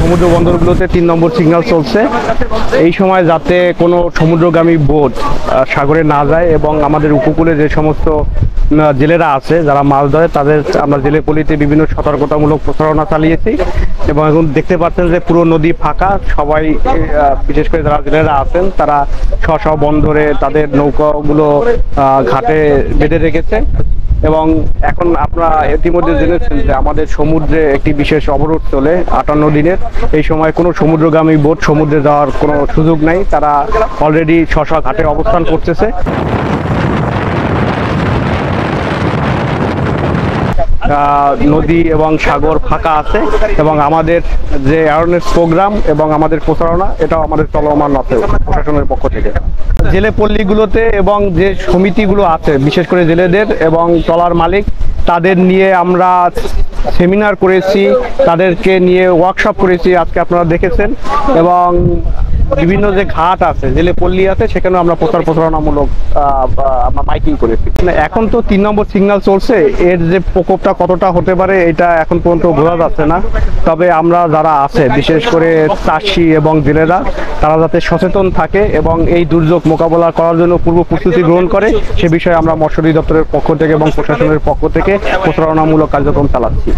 সমুদ্র বন্দরগুলোতে 3 নম্বর সিগন্যাল চলছে। এই সময় যাতে কোনো সমুদ্রগামী বোট সাগরে না যায় এবং আমাদের উপকূলে যে সমস্ত জেলেরা আছে যারা মাছ ধরে তাদের আমরা জেলে পল্লীতে বিভিন্ন সতর্কতামূলক প্রচারণা চালিয়েছি এবং এখন দেখতে পাচ্ছেন যে পুরো নদী ফাঁকা। সবাই বিশেষ করে যারা জেলেরা আছেন তারা স্ব বন্দরে তাদের নৌকাগুলো ঘাটে বেঁধে রেখেছে এবং এখন আপনারা ইতিমধ্যে জেনেছেন যে আমাদের সমুদ্রে একটি বিশেষ অবরোধ চলে 58 দিনের। এই সময় কোনো সমুদ্রগামী বোট সমুদ্রে যাওয়ার কোনো সুযোগ নাই, তারা অলরেডি ঘাটে অবস্থান করতেছে। নদী এবং সাগর ফাঁকা আছে এবং আমাদের যে অ্যাওয়ারনেস প্রোগ্রাম এবং আমাদের প্রচারণা এটাও আমাদের চলমান আছে প্রশাসনের পক্ষ থেকে। জেলে পল্লীগুলোতে এবং যে সমিতিগুলো আছে বিশেষ করে জেলেদের এবং ট্রলার মালিক তাদের নিয়ে আমরা সেমিনার করেছি, তাদেরকে নিয়ে ওয়ার্কশপ করেছি, আজকে আপনারা দেখেছেন, এবং বিভিন্ন যে ঘাট আছে জেলে পল্লী আছে সেখানেও আমরা প্রচারণামূলক আমরা মাইকিং করেছি। এখন তো 3 নম্বর সিগন্যাল চলছে, এর যে প্রকোপটা কতটা হতে পারে এটা এখন পর্যন্ত বোঝা যাচ্ছে না। তবে আমরা যারা আছে বিশেষ করে চাষি এবং জেলেরা তারা যাতে সচেতন থাকে এবং এই দুর্যোগ মোকাবেলা করার জন্য পূর্ব প্রস্তুতি গ্রহণ করে সে বিষয়ে আমরা মৎস্য অধিদপ্তরের পক্ষ থেকে এবং প্রশাসনের পক্ষ থেকে প্রচারণামূলক কার্যক্রম চালাচ্ছি।